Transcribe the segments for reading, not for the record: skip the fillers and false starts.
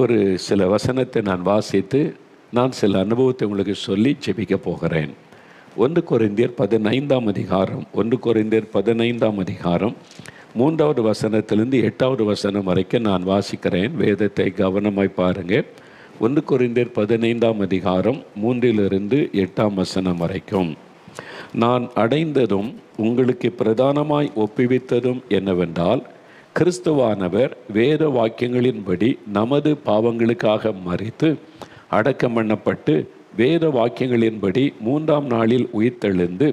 ஒரு சில வசனத்தை நான் வாசித்து நான் சில அனுபவத்தை உங்களுக்கு சொல்லி ஜெபிக்க போகிறேன். 1 கொரிந்தியர் 15ஆம் அதிகாரம் 1 கொரிந்தியர் 15ஆம் அதிகாரம் 3வது வசனத்திலிருந்து 8வது வசனம் வரைக்கும் நான் வாசிக்கிறேன். வேதத்தை கவனமாய் பாருங்கள். 1 கொரிந்தியர் 15ஆம் அதிகாரம் 3லிருந்து 8ஆம் வசனம் வரைக்கும். நான் அடைந்ததும் உங்களுக்கு பிரதானமாய் ஒப்புவித்ததும் என்னவென்றால், கிறிஸ்துவானவர் வேத வாக்கியங்களின்படி நமது பாவங்களுக்காக மரித்து அடக்கம் பண்ணப்பட்டு வேத வாக்கியங்களின்படி 3ஆம் நாளில் உயிர்த்தெழுந்து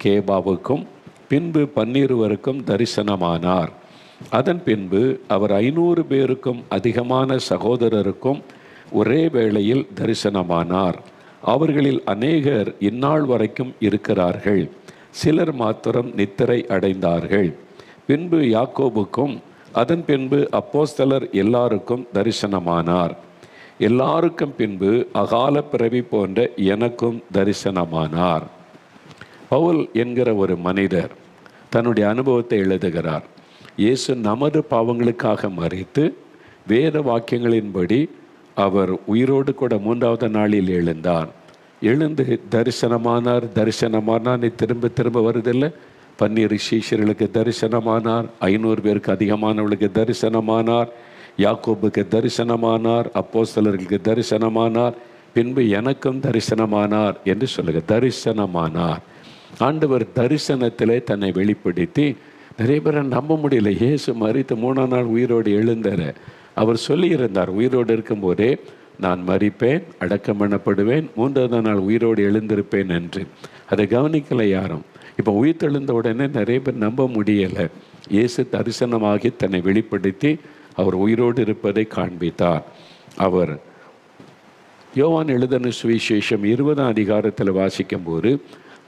கேபாவுக்கும் பின்பு 12 தரிசனமானார். அதன் பின்பு அவர் 500 பேருக்கும் அதிகமான சகோதரருக்கும் ஒரே வேளையில் தரிசனமானார். அவர்களில் அநேகர் இந்நாள் வரைக்கும் இருக்கிறார்கள், சிலர் மாத்திரம் நித்திரை அடைந்தார்கள். பின்பு யாக்கோபுக்கும் அதன் பின்பு அப்போஸ்தலர் எல்லாருக்கும் தரிசனமானார். எல்லாருக்கும் பின்பு அகால பிறவி போன்ற எனக்கும் தரிசனமானார். பவுல் என்கிற ஒரு மனிதர் தன்னுடைய அனுபவத்தை எழுதுகிறார். இயேசு நமது பாவங்களுக்காக மரித்து வேத வாக்கியங்களின்படி அவர் உயிரோடு கூட 3வது நாளில் எழுந்தார். எழுந்து தரிசனமானார். தரிசனமானார் திரும்ப திரும்ப வருதில்லை. 12 சீஷர்களுக்கு தரிசனமானார். 500 பேருக்கு அதிகமானவர்களுக்கு தரிசனமானார். யாக்கோபுக்கு தரிசனமானார். அப்போஸ்தலர்களுக்கு தரிசனமானார். பின்பு எனக்கும் தரிசனமானார் என்று சொல்லுங்க. தரிசனமானார். ஆண்டவர் தரிசனத்திலே தன்னை வெளிப்படுத்தி நிறைய பேரை நம்ப முடியல. இயேசு மரித்து 3ஆம் நாள் உயிரோடு எழுந்தார். அவர் சொல்லியிருந்தார், உயிரோடு இருக்கும்போதே நான் மரிப்பேன், அடக்கம் பண்ணப்படுவேன், 3வது நாள் உயிரோடு எழுந்திருப்பேன் என்று. அதை கவனிக்கலை யாரும். இப்போ உயிர்த்தெழுந்த உடனே நிறைய பேர் நம்ப முடியலை. இயேசு தரிசனமாகி தன்னை வெளிப்படுத்தி அவர் உயிரோடு இருப்பதை காண்பித்தார். அவர் யோவான் எழுதின சுவிசேஷம் 20ஆம் அதிகாரத்தில் வாசிக்கும்போது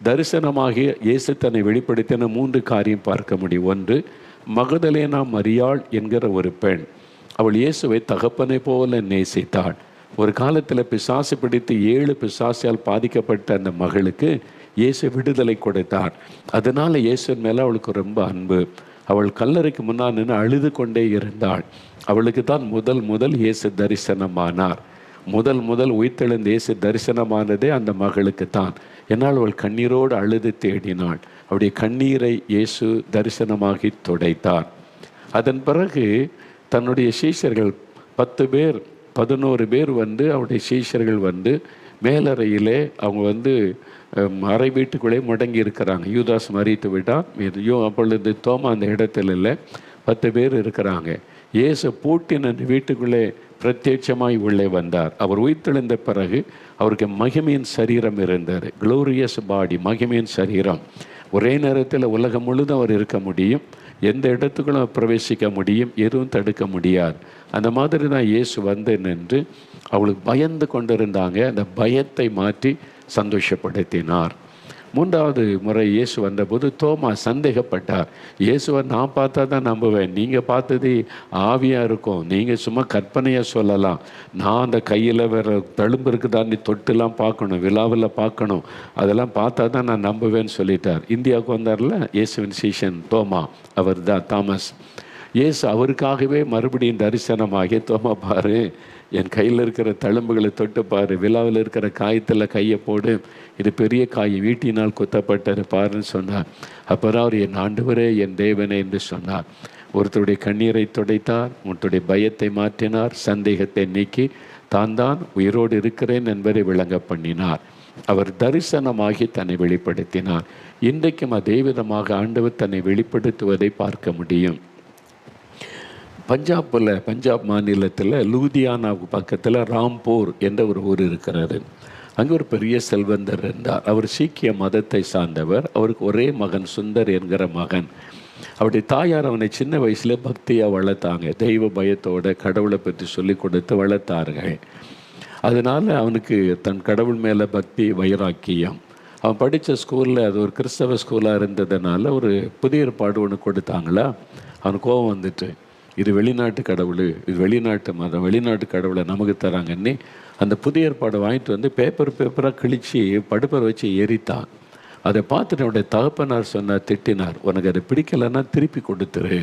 தரிசனமாகி இயேசு தன்னை வெளிப்படுத்தின 3 காரியம் பார்க்க முடியும். 1, மகதலேனா மரியாள் என்கிற ஒரு பெண். அவள் இயேசுவை தகப்பனை போல நேசித்தாள். ஒரு காலத்தில் பிசாசு பிடித்து 7 பிசாசால் பாதிக்கப்பட்ட அந்த மகளுக்கு இயேசு விடுதலை கொடுத்தார். அதனால் இயேசுவின் மேலே அவளுக்கு ரொம்ப அன்பு. அவள் கல்லறைக்கு முன்னால் நின்று அழுது கொண்டே இருந்தாள். அவளுக்கு தான் முதல் இயேசு தரிசனமானார். முதல் உயிர்த்தெழுந்த இயேசு தரிசனமானதே அந்த மகளுக்கு தான். என்னால் அவள் கண்ணீரோடு அழுது தேடினாள். அவருடைய கண்ணீரை இயேசு தரிசனமாகி துடைத்தார். அதன் பிறகு தன்னுடைய சீஷர்கள் 10 பேர் 11 பேர் அவருடைய சீஷர்கள் மேலறையிலே அவங்க அறை வீட்டுக்குள்ளே முடங்கி இருக்கிறாங்க. யூதாஸ் மரித்து விட்டான். அப்பொழுது தோமா அந்த இடத்துல இல்லை. 10 பேர் இருக்கிறாங்க. இயேசு பூட்டின அந்த வீட்டுக்குள்ளே பிரத்யட்சமாய் உள்ளே வந்தார். அவர் உயிர்த்தெழுந்த பிறகு அவருக்கு மகிமையின் சரீரம் இருந்தார். க்ளோரியஸ் பாடி, மகிமையின் சரீரம். ஒரே நேரத்தில் உலகம் முழுதும் அவர் இருக்க முடியும், எந்த இடத்துக்குள்ளும் பிரவேசிக்க முடியும், எதுவும் தடுக்க முடியாது. அந்த மாதிரி தான் இயேசு நின்று அவளுக்கு பயந்து கொண்டிருந்தாங்க. அந்த பயத்தை மாற்றி சந்தோஷப்படுத்தினார். 3வது முறை இயேசு வந்தபோது தோமா சந்தேகப்பட்டார். இயேசுவை நான் பார்த்தா தான் நம்புவேன், நீங்கள் பார்த்தது ஆவியாக இருக்கும், நீங்கள் சும்மா கற்பனையாக சொல்லலாம், நான் அந்த கையில் வேறு தழும்பு இருக்குதான் நீ தொட்டுலாம் பார்க்கணும், விழாவில் பார்க்கணும், அதெல்லாம் பார்த்தா தான் நான் நம்புவேன்னு சொல்லிட்டார். இந்தியாவுக்கு வந்தார்ல இயேசுவின் சீஷன் தோமா, அவர் தான் தாமஸ். இயேசு அவருக்காகவே மறுபடியும் தரிசனமாகி, தோமா பாரு, என் கையில் இருக்கிற தழும்புகளை தொட்டு பாரு, விழாவில் இருக்கிற காயத்தில் கையை போடு, இது பெரிய காய், வீட்டினால் குத்தப்பட்டது பாருன்னு சொன்னார். அப்புறம் அவர் என் ஆண்டவரே என் தேவனே என்று சொன்னார். ஒருத்தருடைய கண்ணீரை துடைத்தார், ஒருத்தருடைய பயத்தை மாற்றினார், சந்தேகத்தை நீக்கி தான் உயிரோடு இருக்கிறேன் என்பதை விளங்க பண்ணினார். அவர் தரிசனமாகி தன்னை வெளிப்படுத்தினார். இன்றைக்கும் அதே விதமாக ஆண்டவர் தன்னை வெளிப்படுத்துவதை பார்க்க முடியும். பஞ்சாப் மாநிலத்தில் லூதியானாவுக்கு பக்கத்தில் ராம்பூர் என்ற ஒரு ஊர் இருக்கிறாரு. அங்கே ஒரு பெரிய செல்வந்தர் இருந்தார். அவர் சீக்கிய மதத்தை சார்ந்தவர். அவருக்கு ஒரே மகன் சுந்தர் என்கிற மகன். அவருடைய தாயார் அவனை சின்ன வயசுல பக்தியாக வளர்த்தாங்க. தெய்வ பயத்தோட கடவுளை பற்றி சொல்லி கொடுத்து வளர்த்தார்கள். அதனால் அவனுக்கு தன் கடவுள் மேலே பக்தி வைராக்கியம். அவன் படித்த ஸ்கூலில் அது ஒரு கிறிஸ்தவ ஸ்கூலாக இருந்ததுனால ஒரு புதிய ஏற்பாடு ஒன்று கொடுத்தாங்களா, அவனுக்கு கோபம் வந்துட்டு, இது வெளிநாட்டு கடவுள், இது வெளிநாட்டு மதம், வெளிநாட்டு கடவுளை நமக்கு தராங்கன்னு அந்த புதிய ஏற்பாடை வாங்கிட்டு பேப்பராக கிழித்து படுப்பரை வச்சு எரித்தான். அதை பார்த்துட்டு அவனுடைய தகப்பனார் சொன்னார், திட்டினார், உனக்கு அதை பிடிக்கலைன்னா திருப்பி கொடுத்துரு,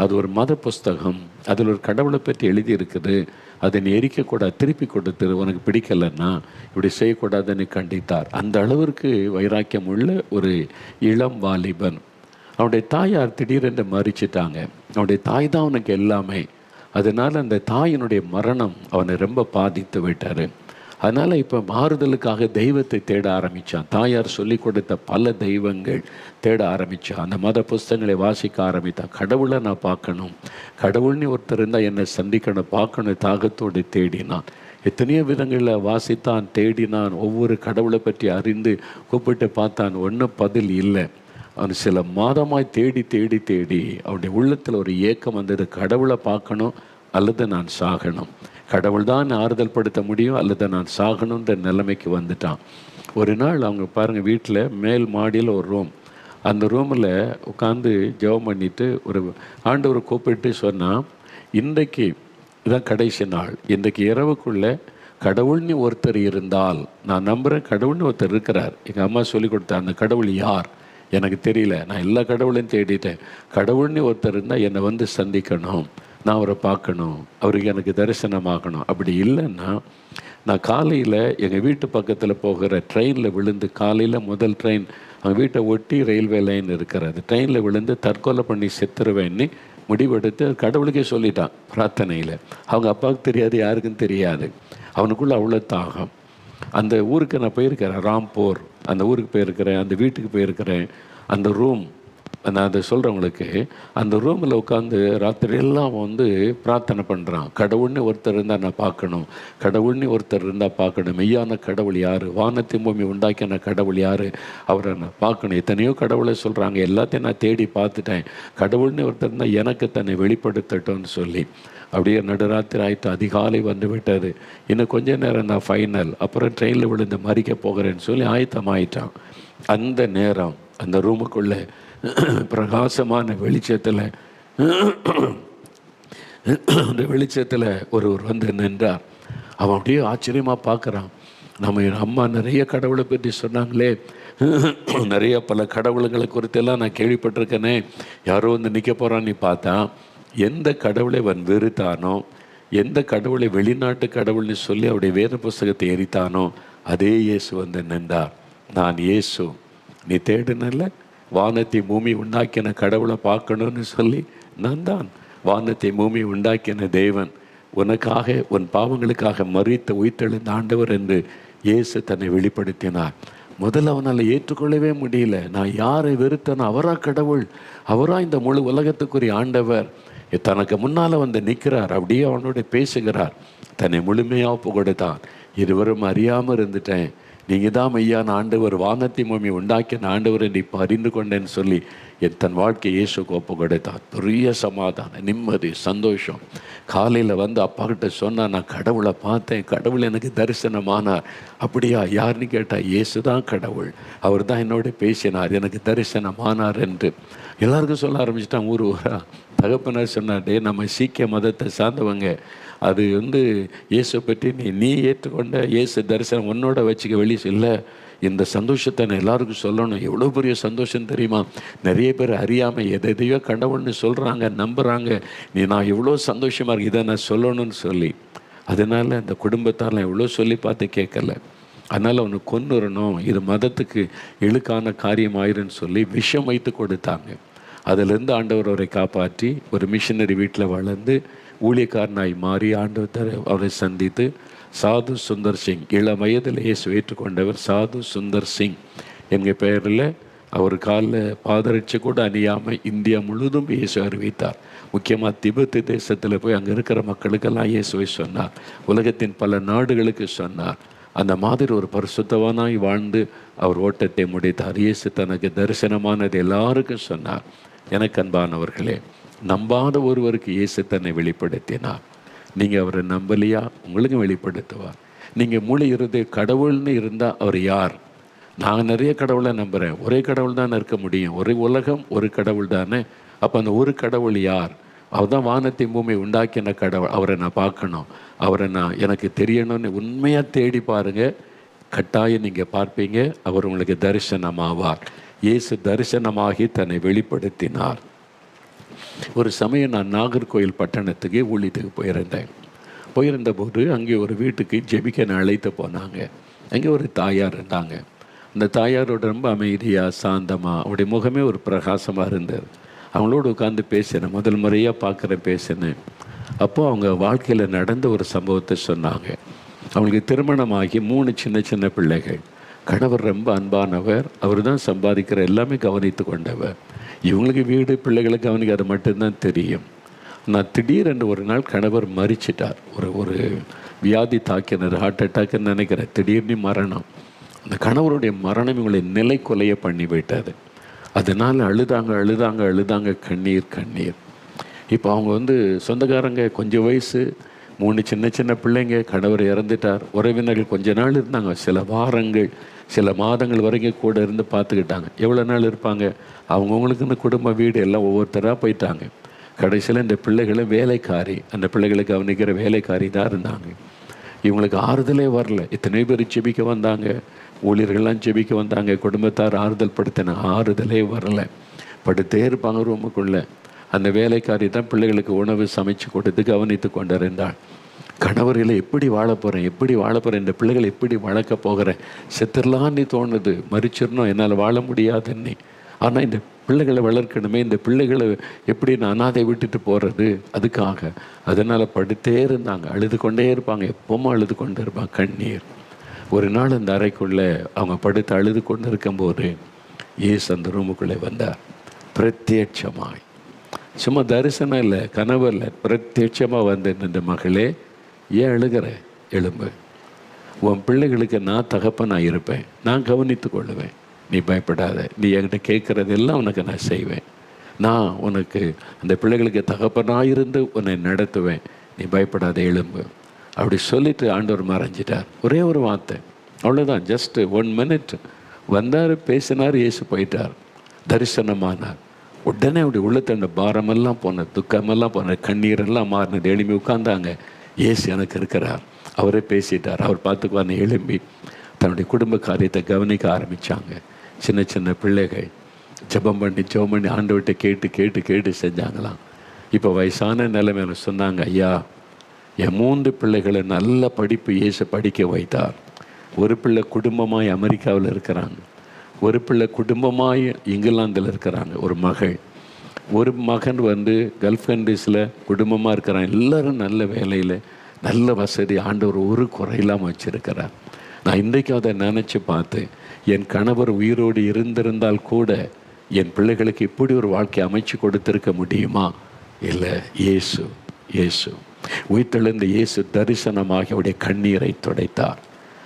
அது ஒரு மத புஸ்தகம், அதில் ஒரு கடவுளை பற்றி எழுதியிருக்குது, அதை நீ எரிக்கக்கூடாது, திருப்பி கொடுத்துரு, உனக்கு பிடிக்கலைன்னா இப்படி செய்யக்கூடாதுன்னு கண்டித்தார். அந்த அளவிற்கு வைராக்கியம் உள்ள ஒரு இளம் வாலிபன். அவனுடைய தாயார் திடீரென்று மறிச்சிட்டாங்க. அவனுடைய தாய் தான் அவனுக்கு எல்லாமே. அதனால் அந்த தாயினுடைய மரணம் அவனை ரொம்ப பாதித்து விட்டார். அதனால் இப்போ மாறுதலுக்காக தெய்வத்தை தேட ஆரம்பித்தான். தாயார் சொல்லி கொடுத்த பல தெய்வங்கள் தேட ஆரம்பித்தான். அந்த மத புஸ்தகங்களை வாசிக்க ஆரம்பித்தான். கடவுளை நான் பார்க்கணும், கடவுள்னு ஒருத்தர் இருந்தால் என்னை சந்திக்கணும், பார்க்கணும், தாகத்தோடு தேடினான். எத்தனையோ விதங்களில் வாசித்தான், தேடினான், ஒவ்வொரு கடவுளை பற்றி அறிந்து கூப்பிட்டு பார்த்தான். ஒன்றும் பதில் இல்லை. அவன் சில மாதமாய் தேடி தேடி தேடி அவனுடைய உள்ளத்தில் ஒரு ஏக்கம் வந்தது, கடவுளை பார்க்கணும் அல்லது நான் சாகணும், கடவுள் தான் ஆறுதல் படுத்த முடியும் அல்லது நான் சாகணுன்ற நிலைமைக்கு வந்துட்டான். ஒரு நாள் அவங்க பாருங்கள், வீட்டில் மேல் மாடியில் ஒரு ரூம், அந்த ரூமில் உட்காந்து ஜெபம் பண்ணிவிட்டு ஒரு ஆண்டவரை கூப்பிட்டு சொன்னால், இன்றைக்கு இதான் கடைசி நாள், இன்றைக்கு இரவுக்குள்ளே கடவுள்னு ஒருத்தர் இருந்தால், நான் நம்புகிறேன் கடவுள்னு ஒருத்தர் இருக்கிறார், எங்கள் அம்மா சொல்லி கொடுத்தா, அந்த கடவுள் யார் எனக்கு தெரியல, நான் எல்லா கடவுளையும் தேடிட்டேன், கடவுள்னு ஒருத்தர் இருந்தால் என்னை வந்து சந்திக்கணும், நான் அவரை பார்க்கணும், அவருக்கு எனக்கு தரிசனமாகணும். அப்படி இல்லைன்னா நான் காலையில் எங்கள் வீட்டு பக்கத்தில் போகிற ட்ரெயினில் விழுந்து, காலையில் முதல் ட்ரெயின் அவங்க வீட்டை ஒட்டி ரயில்வே லைன் இருக்கிறது, ட்ரெயினில் விழுந்து தற்கொலை பண்ணி செத்துருவேன்னு முடிவெடுத்து கடவுளுக்கே சொல்லிட்டான் பிரார்த்தனையில். அவங்க அப்பாவுக்கு தெரியாது, யாருக்கும் தெரியாது. அவனுக்குள்ளே அவ்வளோ தாகம். அந்த ஊருக்கு நான் போயிருக்கிறேன், ராம்பூர், அந்த ஊருக்கு போயிருக்கிறேன், அந்த வீட்டுக்கு போயிருக்கிறேன். அந்த ரூம் நான் அதை சொல்கிறவங்களுக்கு, அந்த ரூமில் உட்காந்து ராத்திரி எல்லாம் வந்து பிரார்த்தனை பண்ணுறான். கடவுள்னு ஒருத்தர் இருந்தால் நான் பார்க்கணும், கடவுள்னு ஒருத்தர் இருந்தால் பார்க்கணும், மெய்யான கடவுள் யார், வானத்தின் பூமி உண்டாக்கின கடவுள் யார், அவரை நான் பார்க்கணும். எத்தனையோ கடவுளை சொல்கிறாங்க, எல்லாத்தையும் நான் தேடி பார்த்துட்டேன், கடவுள்னு ஒருத்தர் இருந்தால் எனக்கு தன்னை வெளிப்படுத்தட்டும்னு சொல்லி அப்படியே நடுராத்திரி ஆயிட்டு அதிகாலை வந்து விட்டது. இன்னும் கொஞ்ச நேரம் நான் ஃபைனல், அப்புறம் ட்ரெயினில் விழுந்து மறிக்க போகிறேன்னு சொல்லி ஆயத்தமாயிட்டான். அந்த நேரம் அந்த ரூமுக்குள்ளே பிரகாசமான வெளிச்சத்தில், அந்த வெளிச்சத்தில் ஒருவர் வந்து நின்றார். அவன் அப்படியே ஆச்சரியமாக பார்க்குறான். நம்ம அம்மா நிறைய கடவுளை பற்றி சொன்னாங்களே, நிறைய பல கடவுளுங்களை குறித்தெல்லாம் நான் கேள்விப்பட்டிருக்கேனே, யாரோ வந்து நிற்க போகிறான்னு பார்த்தா, எந்த கடவுளை அவன் வெறுத்தானோ, எந்த கடவுளை வெளிநாட்டு கடவுள்னு சொல்லி அவருடைய வேத புஸ்தகத்தை எரித்தானோ, அதே இயேசு வந்து நின்றார். நான் இயேசு, நீ தேடுனல்ல, வானத்தை பூமி உண்டாக்கின கடவுளை பார்க்கணும்னு சொல்லி நான் தான் வானத்தை பூமி உண்டாக்கின தேவன், உனக்காக உன் பாவங்களுக்காக மரித்த உயிர்த்தெழுந்த ஆண்டவர் என்று இயேசு தன்னை வெளிப்படுத்தினார். முதல்ல அவனால் ஏற்றுக்கொள்ளவே முடியல. நான் யாரை வெறுத்தனோ அவரா கடவுள், அவரா இந்த முழு உலகத்துக்குரிய ஆண்டவர், தனக்கு முன்னால் வந்து நிற்கிறார், அப்படியே அவனோட பேசுகிறார், தன்னை முழுமையாக ஒப்பு கொடுத்தான். இருவரும் அறியாமல் இருந்துட்டேன், நீங்கள் தான் மெய்யான ஆண்டவர், வானத்தை பூமி உண்டாக்கின ஆண்டவர் என்று இப்போ அறிந்து கொண்டேன்னு சொல்லி தன் வாழ்க்கை இயேசுக்கு ஒப்பு கொடுத்தான். பெரிய சமாதானம், நிம்மதி, சந்தோஷம். காலையில் வந்து அப்பா கிட்ட சொன்னால், நான் கடவுளை பார்த்தேன், கடவுள் எனக்கு தரிசனமானார். அப்படியா, யாருன்னு கேட்டால், இயேசு தான் கடவுள், அவர் தான் என்னோட பேசினார், எனக்கு தரிசனமானார் என்று எல்லாருக்கும் சொல்ல ஆரம்பிச்சிட்டான். ஊரா தகப்பனார் சொன்னார், நம்ம சீக்கிய மதத்தை சார்ந்தவங்க, அது வந்து இயேசு பற்றி நீ ஏற்றுக்கொண்ட இயேசு தரிசனம் உன்னோட வச்சுக்க, வெளியே இல்லை, இந்த சந்தோஷத்தை நான் எல்லாருக்கும் சொல்லணும். எவ்வளோ பெரிய சந்தோஷம் தெரியுமா, நிறைய பேர் அறியாமல் எதையோ கடவுள்னு சொல்கிறாங்க, நம்புகிறாங்க, நான் எவ்வளோ சந்தோஷமாக இருக்கு, இதை நான் சொல்லணும்னு சொல்லி. அதனால் அந்த குடும்பத்தாரெலாம் எவ்வளோ சொல்லி பார்த்து கேட்கல. அதனால் அவனை கொன்னுறணும், இது மதத்துக்கு இழுக்கான காரியம் ஆயிருன்னு சொல்லி விஷம் வைத்து கொடுத்தாங்க. அதிலிருந்து ஆண்டவர் அவரை காப்பாற்றி ஒரு மிஷினரி வீட்டில் வளர்ந்து ஊழியக்காரனாய் மாறி ஆண்டவர் அவரை சந்தித்து, சாது சுந்தர் சிங், இளம் வயதில் இயேசு ஏற்றுக்கொண்டவர் சாது சுந்தர் சிங் எங்கள் பெயரில் அவர் காலில் பாதரட்சி கூட அணியாமல் இந்தியா முழுவதும் இயேசு அறிவித்தார். முக்கியமாக திபெத் தேசத்தில் போய் அங்கே இருக்கிற மக்களுக்கெல்லாம் இயேசுவை சொன்னார், உலகத்தின் பல நாடுகளுக்கு சொன்னார். அந்த மாதிரி ஒரு பரிசுத்தவானாய் வாழ்ந்து அவர் ஓட்டத்தை முடித்தார். இயேசு தனக்கு தரிசனமானது எல்லாருக்கும் சொன்னார். எனக்கு அன்பானவர்களே, நம்பாத ஒருவருக்கு இயேசு தன்னை வெளிப்படுத்தினார். நீங்கள் அவரை நம்பலையா, உங்களுக்கும் வெளிப்படுத்துவார். நீங்கள் மூளை இருந்து கடவுள்னு இருந்தால் அவர் யார்? நான் நிறைய கடவுளை நம்புகிறேன், ஒரே கடவுள் தானே இருக்க முடியும், ஒரே உலகம் ஒரு கடவுள் தானே. அப்போ அந்த ஒரு கடவுள் யார்? அவர் தான் வானத்தின் பூமி உண்டாக்கின கடவுள். அவரை நான் பார்க்கணும், அவரை நான் எனக்கு தெரியணும்னு உண்மையாக தேடி பாருங்கள், கட்டாயம் நீங்கள் பார்ப்பீங்க, அவர் உங்களுக்கு தரிசனமாவார். இயேசு தரிசனமாகி தன்னை வெளிப்படுத்தினார். ஒரு சமயம் நான் நாகர்கோயில் பட்டணத்துக்கு ஊழியத்துக்கு போயிருந்தேன். போயிருந்தபோது அங்கே ஒரு வீட்டுக்கு ஜெபிக்க அழைத்து போனாங்க. அங்கே ஒரு தாயார் இருந்தாங்க. அந்த தாயாரோட ரொம்ப அமைதியாக சாந்தமாக, அவருடைய முகமே ஒரு பிரகாசமாக இருந்தது. அவங்களோடு உட்காந்து பேசினேன், முதல் முறையாக பார்க்குறேன், பேசினேன். அப்போது அவங்க வாழ்க்கையில் நடந்த ஒரு சம்பவத்தை சொன்னாங்க. அவங்களுக்கு திருமணமாகி 3 சின்ன சின்ன பிள்ளைகள். கணவர் ரொம்ப அன்பானவர், அவர் தான் சம்பாதிக்கிற எல்லாமே கவனித்து கொண்டவர். இவங்களுக்கு வீடு பிள்ளைகளை கவனிக்காது மட்டும்தான் தெரியும். நான் திடீரென்று ஒரு நாள் கணவர் மரிச்சிட்டார். ஒரு வியாதி தாக்கினர், ஹார்ட் அட்டாக்னு நினைக்கிறேன். திடீர்னு மரணம். அந்த கணவருடைய மரணம் இவங்களை நிலை கொலைய பண்ணி விட்டது. அதனால் அழுதாங்க, கண்ணீர். இப்போ அவங்க சொந்தக்காரங்க, கொஞ்சம் வயசு, 3 சின்ன சின்ன பிள்ளைங்க, கணவர் இறந்துட்டார். உறவினர்கள் கொஞ்ச நாள் இருந்தாங்க, சில வாரங்கள் சில மாதங்கள் வரைக்கும் கூட இருந்து பார்த்துக்கிட்டாங்க. எவ்வளோ நாள் இருப்பாங்க? அவங்கவுங்களுக்குன்னு குடும்ப வீடு எல்லாம் ஒவ்வொருத்தராக போயிட்டாங்க. கடைசியில் இந்த பிள்ளைகளை வேலைக்காரி, அந்த பிள்ளைகளை கவனிக்கிற வேலைக்காரி தான் இருந்தாங்க. இவங்களுக்கு ஆறுதலே வரல. இத்தனை பேர் ஜெபிக்க வந்தாங்க, ஊழியர்கள்லாம் ஜெபிக்க வந்தாங்க, குடும்பத்தார் ஆறுதல் படுத்தின, ஆறுதலே வரலை. படுத்தே இருப்பாங்க ரூமுக்குள்ளே. அந்த வேலைக்காரி தான் பிள்ளைகளுக்கு உணவு சமைச்சு கொடுத்து கவனித்து கொண்டிருந்தாள். கணவர்களை எப்படி வாழ போகிறேன், இந்த பிள்ளைகளை எப்படி வளர்க்க போகிறேன், செத்துடலான்னு தோணுது, மறிச்சிடணும், என்னால் வாழ முடியாதுன்னு. ஆனால் இந்த பிள்ளைகளை வளர்க்கணுமே, இந்த பிள்ளைகளை எப்படி நான் அனாதை விட்டுட்டு போகிறது, அதுக்காக. அதனால் படுத்தே இருந்தாங்க, அழுது கொண்டே இருப்பாங்க, எப்பவும் அழுது கொண்டே இருப்பாங்க, கண்ணீர். ஒரு நாள் அந்த அறைக்குள்ளே அவங்க படுத்து அழுது கொண்டு இருக்கும்போது இயேசு அந்த ரூமுக்குள்ளே வந்தார். பிரத்யட்சமாய், சும்மா தரிசனம் இல்லை, கனவு இல்லை, பிரத்யட்சமாக வந்து நின்ற, மகளே ஏன் அழுகிற, எழும்பு, உன் பிள்ளைகளுக்கு நான் தகப்பனாக இருப்பேன், நான் கவனித்து கொள்ளுவேன், நீ பயப்படாத, நீ என்கிட்ட கேட்குறதெல்லாம் உனக்கு நான் செய்வேன், நான் உனக்கு அந்த பிள்ளைகளுக்கு தகப்பனாக இருந்து உன்னை நடத்துவேன், நீ பயப்படாத, எழும்பு. அப்படி சொல்லிட்டு ஆண்டவர் மறைஞ்சிட்டார். ஒரே ஒரு வார்த்தை, அவ்வளோதான், ஜஸ்ட் 1 minute வந்தார், பேசினார், இயேசு போயிட்டார், தரிசனமானார். உடனே அப்படி உள்ளத்தண்ட பாரமெல்லாம் போன, துக்கமெல்லாம் போன, கண்ணீரெல்லாம் மாறினது. எழும்பி உட்கார்ந்தாங்க. இயேசு எனக்கு இருக்கிறார், அவரே பேசிட்டார், அவர் பார்த்துக்குவான்னு எழும்பி தன்னுடைய குடும்ப காரியத்தை கவனிக்க ஆரம்பித்தாங்க. சின்ன சின்ன பிள்ளைகள் ஜெபம் பண்ணி ஆண்டவர்கிட்ட கேட்டு செஞ்சாங்களாம். இப்போ வயசான நிலைமையில சொன்னாங்க, ஐயா என் 3 பிள்ளைகளை நல்ல படிப்பு இயேசு படிக்க வைத்தார். ஒரு பிள்ளை குடும்பமாய் அமெரிக்காவில் இருக்கிறாங்க, ஒரு பிள்ளை குடும்பமாய் இங்கிலாந்தில் இருக்கிறாங்க, ஒரு மகள், ஒரு மகன் கல்ஃப் கண்ட்ரீஸில் குடும்பமாக இருக்கிறான். எல்லோரும் நல்ல வேலையில், நல்ல வசதி, ஆண்டவர் ஒரு குறையில்லாமல் வச்சுருக்கிறார். நான் இன்றைக்கும் அதை நினச்சி பார்த்து, என் கணவர் உயிரோடு இருந்திருந்தால் கூட என் பிள்ளைகளுக்கு இப்படி ஒரு வாழ்க்கை அமைச்சு கொடுத்திருக்க முடியுமா? இல்லை, இயேசு உயிர்த்தெழுந்த இயேசு தரிசனமாகி அவருடைய கண்ணீரை துடைத்தார்.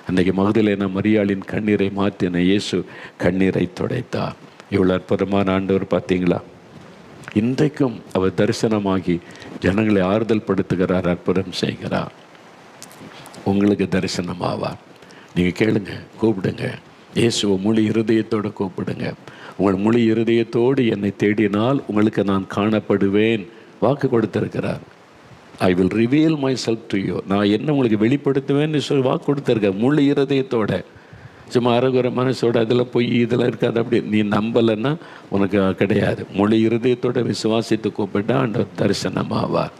அன்றைக்கு மகதலேனா மரியாளின் கண்ணீரை மாற்றின இயேசு கண்ணீரை துடைத்தார். இவ்வளோ அற்புதமான ஆண்டவர் பார்த்தீங்களா? இன்றைக்கும் அவர் தரிசனமாகி ஜனங்களை ஆறுதல் படுத்துகிறார், அற்புதம் செய்கிறார். உங்களுக்கு தரிசனமாவார். நீங்கள் கேளுங்க, கூப்பிடுங்க, இயேசுவை முழு இருதயத்தோடு கூப்பிடுங்க. உங்கள் முழு இருதயத்தோடு என்னை தேடினால் உங்களுக்கு நான் காணப்படுவேன் வாக்கு கொடுத்திருக்கிறார். I will reveal my self to you, நான் என்ன உங்களுக்கு வெளிப்படுத்துவேன்னு சொல்லி வாக்கு கொடுத்துருக்கேன். முழு இருதயத்தோட, சும்மா அறகுற மனசோட அதில் போய் இதெல்லாம் இருக்காது. அப்படி நீ நம்பலைன்னா உனக்கு கிடையாது. முழு இருதயத்தோட விசுவாசித்து கூப்பிட்டா ஆண்டவர் தரிசனமாவார்.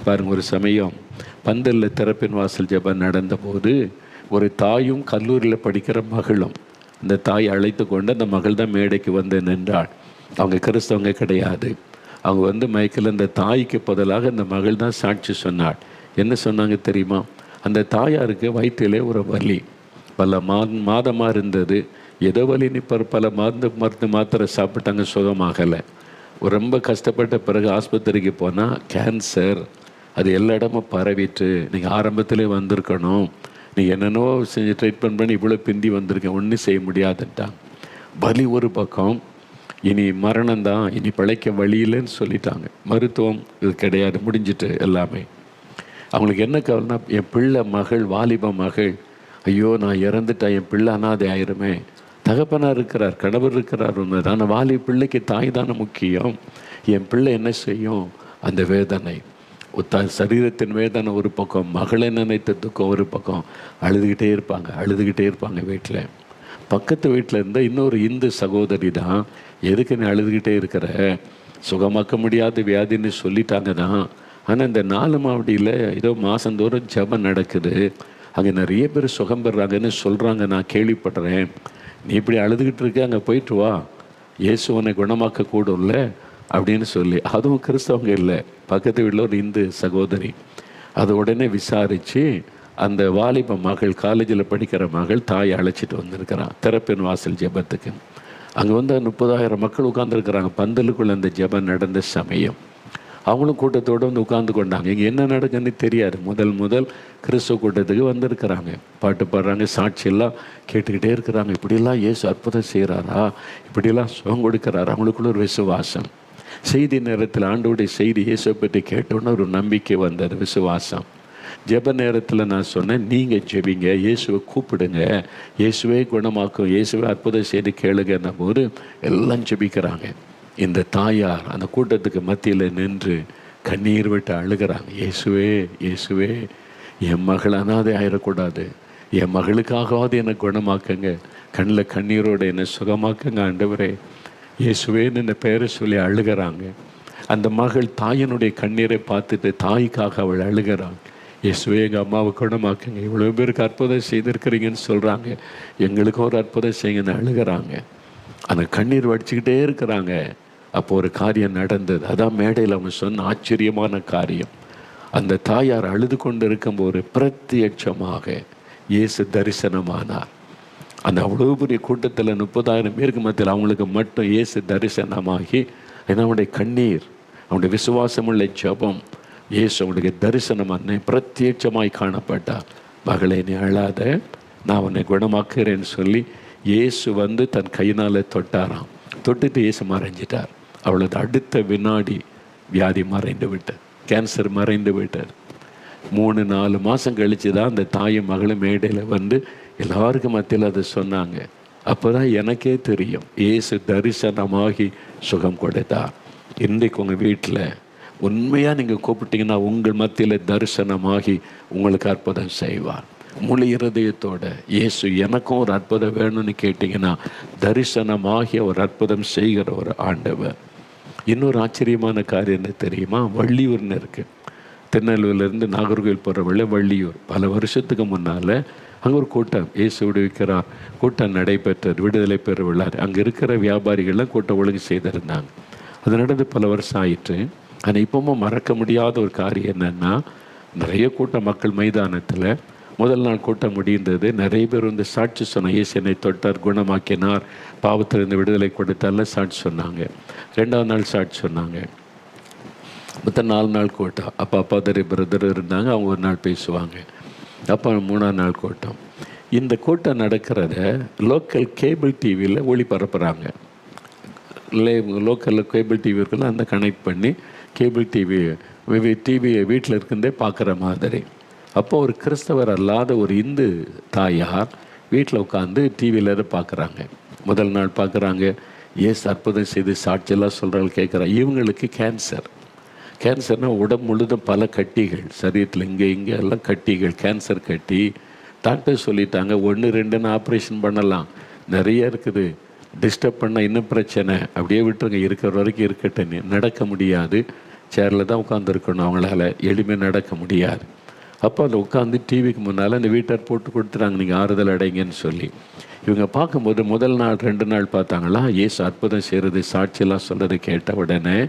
பாருங்க, ஒரு சமயம் பந்தலில் திறப்பின் வாசல் ஜெபம் நடந்தபோது ஒரு தாயும் கல்லூரியில் படிக்கிற மகளும், அந்த தாய் அழைத்து கொண்டு அந்த மகள் தான் மேடைக்கு வந்து நின்றாள். அவங்க கிறிஸ்தவங்க கிடையாது. அவங்க மைக்கில் அந்த தாய்க்கு பதிலாக அந்த மகள் தான் சாட்சி சொன்னாள். என்ன சொன்னாங்க தெரியுமா? அந்த தாயாருக்கு வயிற்றிலே ஒரு வலி, பல மாதமாக இருந்தது. ஏதோ வலி நிற்பர், பல மருந்து மாத்திரை சாப்பிட்டாங்க, சுகமாகலை. ரொம்ப கஷ்டப்பட்ட பிறகு ஆஸ்பத்திரிக்கு போனால் கேன்சர், அது எல்லா இடமும் பரவிட்டு, நீங்கள் ஆரம்பத்திலே வந்திருக்கணும், நீங்கள் என்னென்னவோ செஞ்சு ட்ரீட்மெண்ட் பண்ணி இவ்வளோ பிந்தி வந்திருக்கேன், ஒன்றும் செய்ய முடியாதுன்ட்டாங்க. வலி ஒரு பக்கம், இனி மரணம்தான், இனி பிழைக்க வழி இல்லைன்னு சொல்லிட்டாங்க. மருத்துவம் இது கிடையாது, முடிஞ்சிட்டு எல்லாமே. அவங்களுக்கு என்ன கவலைனா, என் பிள்ளை மகள், வாலிப மகள், ஐயோ நான் இறந்துட்டா, என் பிள்ளை அனாதை ஆயிருமே. தகப்பனாக இருக்கிறார், கணவர் இருக்கிறார் ஒன்று, ஆனால் வாலி பிள்ளைக்கு தாய் தானே முக்கியம். என் பிள்ளை என்ன செய்யும்? அந்த வேதனை, சரீரத்தின் வேதனை ஒரு பக்கம், மகளை நினைத்த துக்கம் ஒரு பக்கம். அழுதுகிட்டே இருப்பாங்க வீட்டில். பக்கத்து வீட்டில் இருந்த இன்னொரு இந்து சகோதரி தான், எதுக்கு நீ அழுதுகிட்டே இருக்கிற, சுகமாக்க முடியாத வியாதின்னு சொல்லிட்டாங்க தான், ஆனால் இந்த 4 மாவடியில் ஏதோ மாதந்தோறும் ஜெபம் நடக்குது, அங்கே நிறைய பேர் சுகம் பெறாங்கன்னு சொல்கிறாங்க, நான் கேள்விப்படுறேன். நீ இப்படி அழுதுகிட்டு இருக்க, அங்கே போயிட்டு வா, இயேசு உன்னை குணமாக்க கூடும்ல அப்படின்னு சொல்லி. அதுவும் கிறிஸ்தவங்க இல்லை, பக்கத்து வீட்டில் ஒரு இந்து சகோதரி. அது உடனே விசாரித்து அந்த வாலிப மகள், காலேஜில் படிக்கிற மகள் தாயை அழைச்சிட்டு வந்திருக்கிறான் திறப்பின் வாசல் ஜெபத்துக்கு. அங்கே வந்து 30,000 மக்கள் உட்காந்துருக்குறாங்க. பந்தலுக்குள்ளே அந்த ஜெபம் நடந்த சமயம் அவங்களும் கூட்டத்தோடு வந்து உட்கார்ந்து கொண்டாங்க. இங்கே என்ன நடக்குன்னு தெரியாது. முதல் கிறிஸ்துவ கூட்டத்துக்கு வந்திருக்கிறாங்க. பாட்டு பாடுறாங்க, சாட்சியெல்லாம் கேட்டுக்கிட்டே இருக்கிறாங்க. இப்படிலாம் இயேசு அற்புதம் செய்கிறாரா, இப்படிலாம் சுகம் கொடுக்குறாரா. அவங்களுக்குள்ள ஒரு விசுவாசம். செய்தி நேரத்தில் ஆண்டவருடைய செய்தி இயேசுவை பற்றி கேட்டோன்னே ஒரு நம்பிக்கை வந்தது, விசுவாசம். ஜெப நேரத்தில் நான் சொன்னேன், நீங்கள் ஜெபிங்க, இயேசுவை கூப்பிடுங்க, இயேசுவே குணமாக்கும், இயேசுவே அற்புதம் செய்து கேளுங்கன்ன போது எல்லாம் ஜெபிக்கிறாங்க. இந்த தாயார் அந்த கூட்டத்துக்கு மத்தியில் நின்று கண்ணீர் விட்டு அழுகிறாங்க. இயேசுவே, இயேசுவே, என் மகள் அனாதை ஆயிடக்கூடாது, என் மகளுக்காகவாது என்னை குணமாக்குங்க, கண்ணில் கண்ணீரோடு என்னை சுகமாக்குங்க ஆண்டவரே, இயேசுவேன்னு இந்த பெயரை சொல்லி அழுகிறாங்க. அந்த மகள் தாயினுடைய கண்ணீரை பார்த்துட்டு தாய்க்காக அவள் அழுகிறாங்க. இயேசுவே, எங்கள் அம்மாவை குணமாக்குங்க, இவ்வளோ பேருக்கு அற்புதம் செய்திருக்கிறீங்கன்னு சொல்கிறாங்க, எங்களுக்கும் ஒரு அற்புதம் செய்யுங்கன்னு அழுகிறாங்க. அந்த கண்ணீர் வடிச்சுக்கிட்டே இருக்கிறாங்க. அப்போ ஒரு காரியம் நடந்தது. அதான் மேடையில் அவங்க சொன்ன ஆச்சரியமான காரியம். அந்த தாயார் அழுது கொண்டு இருக்கும்போது பிரத்யட்சமாக இயேசு தரிசனமானார். அந்த அவ்வளோ பெரிய கூட்டத்தில் 30,000 பேருக்கு மத்தியில் அவங்களுக்கு மட்டும் இயேசு தரிசனமாகி, அவனுடைய கண்ணீர், அவனுடைய விசுவாசமுள்ள ஜெபம், இயேசு அவனுடைய தரிசனமான பிரத்யட்சமாய் காணப்பட்டார். மகளே, நீ அழாத, நான் உன்னை குணமாக்குறேன்னு சொல்லி இயேசு வந்து தன் கையினால் தொட்டாராம். தொட்டுட்டு இயேசு மறைஞ்சிட்டார். அவளது அடுத்த வினாடி வியாதி மறைந்து விட்டார், கேன்சர் மறைந்து விட்டார். 3-4 மாதம் கழித்து தான் அந்த தாயும் மகளும் மேடையில் வந்து எல்லாருக்கும் மத்தியில் அதை சொன்னாங்க. அப்போ தான் எனக்கே தெரியும், இயேசு தரிசனமாகி சுகம் கொடுத்தார். இன்றைக்கு உங்கள் வீட்டில் உண்மையாக நீங்கள் கூப்பிட்டீங்கன்னா உங்கள் மத்தியில் தரிசனமாகி உங்களுக்கு அற்புதம் செய்வார். முழு இருதயத்தோட இயேசு எனக்கும் ஒரு அற்புதம் வேணும்னு கேட்டிங்கன்னா தரிசனமாகிய ஒரு அற்புதம் செய்கிற ஒரு ஆண்டவர். இன்னொரு ஆச்சரியமான காரியம் என்ன தெரியுமா? வள்ளியூர்னு இருக்குது. திருநெல்வேலியிலேருந்து நாகர்கோவில் போகிற வழியில் வள்ளியூர். பல வருஷத்துக்கு முன்னால் அங்கே ஒரு கூட்டம், இயேசு விடுவிக்கிறார் கூட்டம் நடைபெற்றது, விடுதலை பெற விழா. அங்கே இருக்கிற வியாபாரிகள்லாம் கூட்டம் ஒழுங்கு செய்திருந்தாங்க. அது நடந்து பல வருஷம் ஆயிற்று. ஆனால் இப்போவும் மறக்க முடியாத ஒரு காரியம் என்னென்னா, நிறைய கூட்டம் மக்கள் மைதானத்தில் முதல் நாள் கூட்டம் முடிந்தது. நிறைய பேர் வந்து சாட்சி சொன்னாங்க, இயேசு என்னை தொட்டார், குணமாக்கினார், பாவத்திலிருந்து விடுதலை கொடுத்தால சாட்சி சொன்னாங்க. 2ஆவது நாள் சாட்சி சொன்னாங்க. மொத்தம் 4 நாள் கூட்டம். அப்போ அப்பாதரி பிரதர் இருந்தாங்க, அவங்க ஒரு நாள் பேசுவாங்க. அப்போ 3ஆவது நாள் கூட்டம். இந்த கூட்டம் நடக்கிறத லோக்கல் கேபிள் டிவியில் ஒளிபரப்புகிறாங்க. லோக்கலில் கேபிள் டிவி இருக்குல்ல, அந்த கனெக்ட் பண்ணி கேபிள் டிவியை வீட்டில் இருக்கின்றே பார்க்குற மாதிரி. அப்போ ஒரு கிறிஸ்தவர் அல்லாத ஒரு இந்து தாயார் வீட்டில் உட்காந்து டிவியில் எதை பார்க்குறாங்க. முதல் நாள் பார்க்குறாங்க, ஏசு அற்புதம் செய்து சாட்சியெல்லாம் சொல்கிறாங்க, கேட்குறாங்க. இவங்களுக்கு கேன்சர்னால் உடம்பு முழுதும் பல கட்டிகள், சரீரத்தில் இங்கே எல்லாம் கட்டிகள், கேன்சர் கட்டி. டாக்டர் சொல்லிட்டாங்க 1-2 ஆப்ரேஷன் பண்ணலாம், நிறைய இருக்குது, டிஸ்டர்ப் பண்ணால் இன்னும் பிரச்சனை, அப்படியே விட்டுருங்க, இருக்கிற வரைக்கும் இருக்கட்டுன்னு. நடக்க முடியாது, சேரில் தான் உட்காந்துருக்கணும், அவங்களால எளிமையாக நடக்க முடியாது. அப்போ அதை உட்காந்து டிவிக்கு முன்னால் அந்த வீட்டார் போட்டு கொடுத்துட்டாங்க, நீங்கள் ஆறுதல் அடைங்கன்னு சொல்லி. இவங்க பார்க்கும்போது முதல் நாள் 2 நாள் பார்த்தாங்களா, இயேசு அற்புதம் செய்கிறது சாட்சியெல்லாம் சொல்கிறது கேட்ட உடனே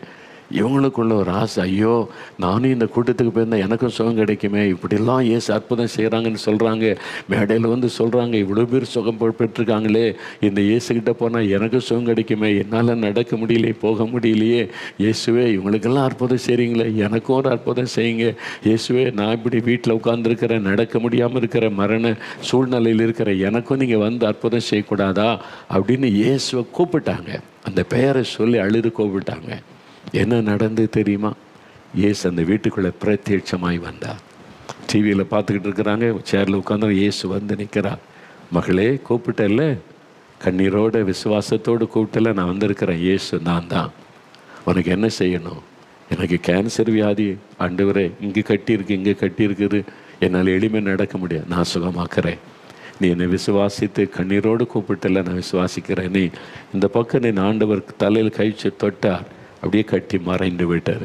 இவங்களுக்குள்ள ஒரு ஆசை, ஐயோ நானும் இந்த கூட்டத்துக்கு போயிருந்தேன், எனக்கும் சுகம் கிடைக்குமே, இப்படிலாம் இயேசு அற்புதம் செய்கிறாங்கன்னு சொல்கிறாங்க, மேடையில் வந்து சொல்கிறாங்க, இவ்வளோ பேர் சுகம் பெற்றிருக்காங்களே, இந்த இயேசுக்கிட்ட போனால் எனக்கும் சுகம் கிடைக்குமே, என்னால் நடக்க முடியலையே, போக முடியலையே, இயேசுவே இவங்களுக்கெல்லாம் அற்புதம் செய்கிறீங்களே, எனக்கும் ஒரு அற்புதம் செய்யுங்க இயேசுவே, நான் இப்படி வீட்டில் உட்காந்துருக்கிறேன், நடக்க முடியாமல் இருக்கிற மரண சூழ்நிலையில் இருக்கிற எனக்கும் நீங்கள் வந்து அற்புதம் செய்யக்கூடாதா அப்படின்னு இயேசுவை கூப்பிட்டாங்க. அந்த பெயரை சொல்லி அழுது கூப்பிட்டாங்க. என்ன நடந்து தெரியுமா? இயேசு அந்த வீட்டுக்குள்ளே பிரத்யட்சமாய் வந்தார். டிவியில் பார்த்துக்கிட்டு இருக்கிறாங்க, சேரில் உட்காந்து இயேசு வந்து நிற்கிறார். மகளே, கூப்பிட்டல்ல, கண்ணீரோட விசுவாசத்தோடு கூப்பிட்டல, நான் வந்திருக்கிறேன், இயேசு நான் தான், உனக்கு என்ன செய்யணும்? எனக்கு கேன்சர் வியாதி ஆண்டவரே, இங்கே கட்டியிருக்குது, என்னால் எளிமை நடக்க முடியாது, நான் சுகமாக்குறேன், நீ என்னை விசுவாசித்து கண்ணீரோடு கூப்பிட்டல, நான் விசுவாசிக்கிறேன், நீ இந்த பக்கம் நீ ஆண்டவர் தலையில் கழிச்சு தொட்டார், அப்படியே கட்டி மறைந்து விட்டார்.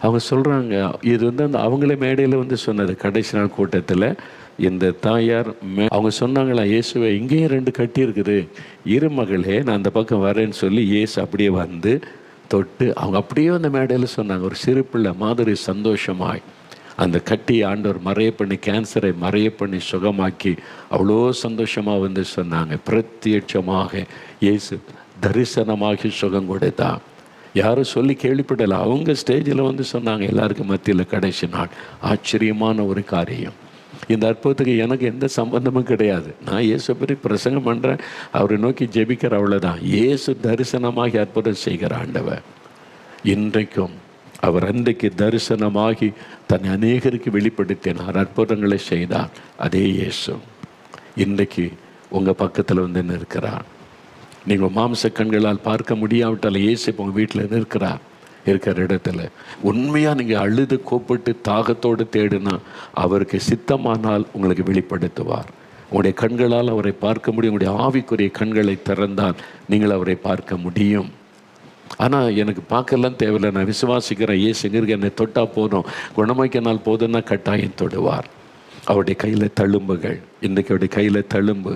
அவங்க சொல்கிறாங்க, இது வந்து அந்த அவங்களே மேடையில் வந்து சொன்னது கடைசி நாள் கூட்டத்தில். இந்த தாயார் அவங்க சொன்னாங்களா, இயேசுவை இங்கேயே 2 கட்டி இருக்குது, இரு மகளே நான் அந்த பக்கம் வரேன்னு சொல்லி இயேசு அப்படியே வந்து தொட்டு அவங்க அப்படியே அந்த மேடையில் சொன்னாங்க. ஒரு சிறு பிள்ளை மாதிரி சந்தோஷமாய் அந்த கட்டியை ஆண்டவர் மறைய பண்ணி, கேன்சரை மறைய பண்ணி சுகமாக்கி அவ்வளோ சந்தோஷமாக வந்து சொன்னாங்க. பிரத்யட்சமாக இயேசு தரிசனமாகி சுகம் கொடுத்தான். யாரும் சொல்லி கேள்விப்படலை, அவங்க ஸ்டேஜில் வந்து சொன்னாங்க எல்லாருக்கும் மத்தியில். கடைசி நாள் ஆச்சரியமான ஒரு காரியம். இந்த அற்புதத்துக்கு எனக்கு எந்த சம்பந்தமும் கிடையாது. நான் இயேசு பற்றி பிரசங்கம் பண்ணுறேன், அவரை நோக்கி ஜெபிக்கிற, அவ்வளோதான். இயேசு தரிசனமாகி அற்புதம் செய்கிற ஆண்டவர். இன்றைக்கும் அவர் அன்றைக்கு தரிசனமாகி தன்னை அநேகருக்கு வெளிப்படுத்தினார், அற்புதங்களை செய்தார். அதே இயேசு இன்றைக்கு உங்கள் பக்கத்தில் வந்து நிற்கிறார். நீங்கள் மாம்ச கண்களால் பார்க்க முடியாவிட்டால் இயேசு இப்போ உங்கள் வீட்டில் நிற்கிறார். இருக்கிற இடத்துல உண்மையாக நீங்கள் அழுது கூப்பிட்டு தாகத்தோடு தேடினா அவருக்கு சித்தமானால் உங்களுக்கு வெளிப்படுத்துவார். உங்களுடைய கண்களால் அவரை பார்க்க முடியும். உங்களுடைய ஆவிக்குரிய கண்களை திறந்தால் நீங்கள் அவரை பார்க்க முடியும். ஆனால் எனக்கு பார்க்கலாம் தேவையில்லை, நான் விசுவாசிக்கிறேன், இயேசுங்கிறது என்னை தொட்டால் போதும், குணமாக்கினால் போதும்னா கட்டாயம் தொடுவார். அவருடைய கையில் தழும்புகள், இன்றைக்கு அவருடைய கையில் தழும்பு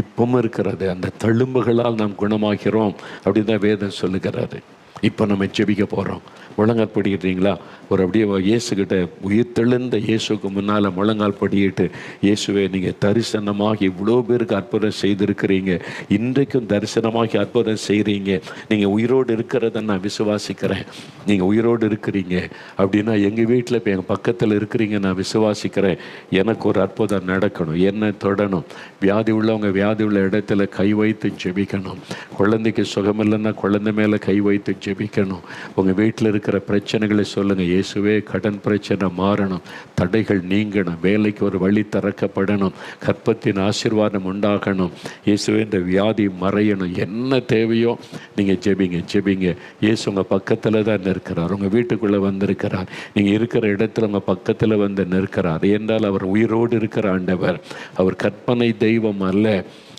இப்பவும் இருக்கிறது. அந்த தழும்புகளால் நாம் குணமாகிறோம் அப்படின்னு தான் வேதம் சொல்லுகிறாரு. இப்போ நம்ம ஜெபிக்க போகிறோம். முழங்கால் படிக்கிறீங்களா? ஒரு அப்படியே இயேசுக்கிட்ட உயிர் தெழுந்த இயேசுக்கு முன்னால் முழங்கால் படிக்கிட்டு, இயேசுவே நீங்கள் தரிசனமாகி இவ்வளோ பேருக்கு அற்புதம் செய்திருக்கிறீங்க, இன்றைக்கும் தரிசனமாகி அற்புதம் செய்கிறீங்க, நீங்கள் உயிரோடு இருக்கிறத நான் விசுவாசிக்கிறேன். நீங்கள் உயிரோடு இருக்கிறீங்க அப்படின்னா எங்கள் வீட்டில் இப்போ எங்கள் பக்கத்தில் இருக்கிறீங்க, நான் விசுவாசிக்கிறேன். எனக்கு ஒரு அற்புதம் நடக்கணும், என்ன தொடணும். வியாதி உள்ளவங்க வியாதி உள்ள இடத்துல கை வைத்து ஜெபிக்கணும். குழந்தைக்கு சுகமில்லைன்னா குழந்தை மேலே கை வைத்து ஜெபிக்கணும். உங்கள் வீட்டில் இருக்கிற பிரச்சனைகளை சொல்லுங்கள், இயேசுவே கடன் பிரச்சனை மாறணும், தடைகள் நீங்கணும், வேலைக்கு ஒரு வழி திறக்கப்படணும், கற்பத்தின் ஆசீர்வாதம் உண்டாகணும், இயேசுவே இந்த வியாதி மறையணும். என்ன தேவையோ நீங்கள் ஜெபிங்க. இயேசு உங்கள் பக்கத்தில் தான் நிற்கிறார், உங்கள் வீட்டுக்குள்ளே வந்திருக்கிறார், நீங்கள் இருக்கிற இடத்துல உங்கள் பக்கத்தில் வந்து நிற்கிறார். என்றால் அவர் உயிரோடு இருக்கிற ஆண்டவர். அவர் கற்பனை தெய்வம் அல்ல,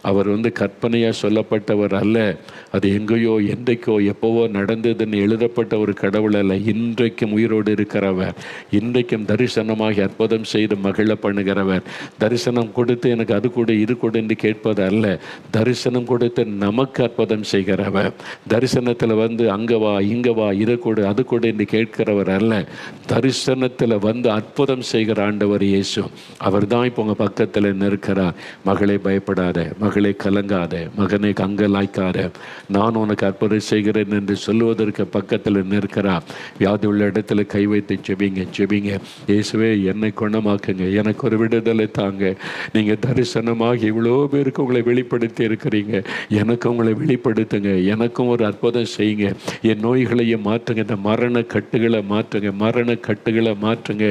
அவர் வந்து கற்பனையாக சொல்லப்பட்டவர் அல்ல. அது எங்கேயோ என்றைக்கோ எப்போவோ நடந்ததுன்னு எழுதப்பட்ட ஒரு கடவுள் அல்ல. இன்றைக்கும் உயிரோடு இருக்கிறவர், இன்றைக்கும் தரிசனமாகி அற்புதம் செய்து மகிழ பண்ணுகிறவர். தரிசனம் கொடுத்து எனக்கு அது கூட இது கூட என்று கேட்பது அல்ல, தரிசனம் கொடுத்து நமக்கு அற்புதம் செய்கிறவர். தரிசனத்தில் வந்து அங்கே வா இங்கே வா இது கூட அது கூட என்று கேட்கிறவர் அல்ல, தரிசனத்தில் வந்து அற்புதம் செய்கிற ஆண்டவர் இயேசு. அவர் தான் இப்போ உங்கள் பக்கத்தில் நிற்கிறார். மகளே பயப்படாத, மகளே கலங்காத, மகனை அங்கலாய்க்காத, நான் உனக்கு அற்புதம் செய்கிறேன் என்று சொல்லுவதற்கு பக்கத்தில் நிற்கிறார். வியாதி உள்ள இடத்துல கை வைத்து ஜெபிங்க. இயேசுவே என்னை குணமாக்குங்க, எனக்கு ஒரு விடுதலை தாங்க. நீங்கள் தரிசனமாக இவ்வளோ பேருக்கு உங்களை வெளிப்படுத்தி இருக்கிறீங்க, எனக்கு உங்களை வெளிப்படுத்துங்க, எனக்கும் ஒரு அற்புதம் செய்யுங்க, என் நோய்களையும் மாற்றுங்க, இந்த மரண கட்டுகளை மாற்றுங்க.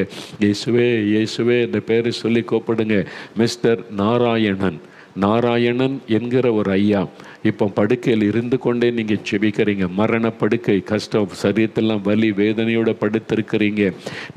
இயேசுவே இந்த பேரை சொல்லி கூப்பிடுங்க. மிஸ்டர் நாராயணன் என்கிற ஒரு ஐயா இப்போ படுக்கையில் இருந்து கொண்டே நீங்கள் ஜெபிக்கிறீங்க. மரண படுக்கை, கஷ்டம், சரீரத்தெல்லாம் வலி வேதனையோடு படுத்திருக்கிறீங்க.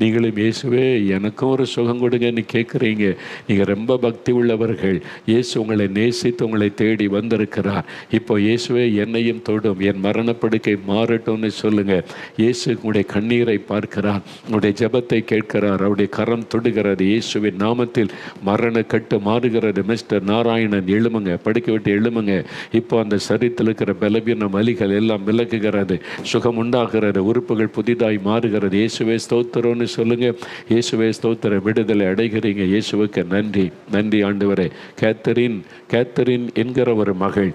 நீங்களும் இயேசுவே எனக்கும் ஒரு சுகம் கொடுங்கன்னு கேட்குறீங்க. நீங்கள் ரொம்ப பக்தி உள்ளவர்கள். இயேசு உங்களை நேசித்து உங்களை தேடி வந்திருக்கிறார். இப்போ இயேசுவே என்னையும் தொடும், என் மரணப்படுக்கை மாறட்டும்னு சொல்லுங்கள். இயேசு உங்களுடைய கண்ணீரை பார்க்கிறார், உங்களுடைய ஜெபத்தை கேட்கிறார், அவருடைய கரம் தொடுகிறது. இயேசுவின் நாமத்தில் மரண கட்டு மாறுகிறது. மிஸ்டர் நாராயணன் எழுமுங்க, படுக்க விட்டு எழுமுங்க. இப்போ அந்த சரீரத்தில் இருக்கிற பலவீன வலிகள் எல்லாம் விலகுகிறது, சுகம் உண்டாகிறது, உறுப்புகள் புதிதாய் மாறுகிறது. இயேசுவே ஸ்தோத்திரம்னு சொல்லுங்க. இயேசுவே ஸ்தோத்திர, விடுதலை அடைகிறீங்க. இயேசுவுக்கு நன்றி ஆண்டவரே. கேத்தரின் என்கிற ஒரு மகள்,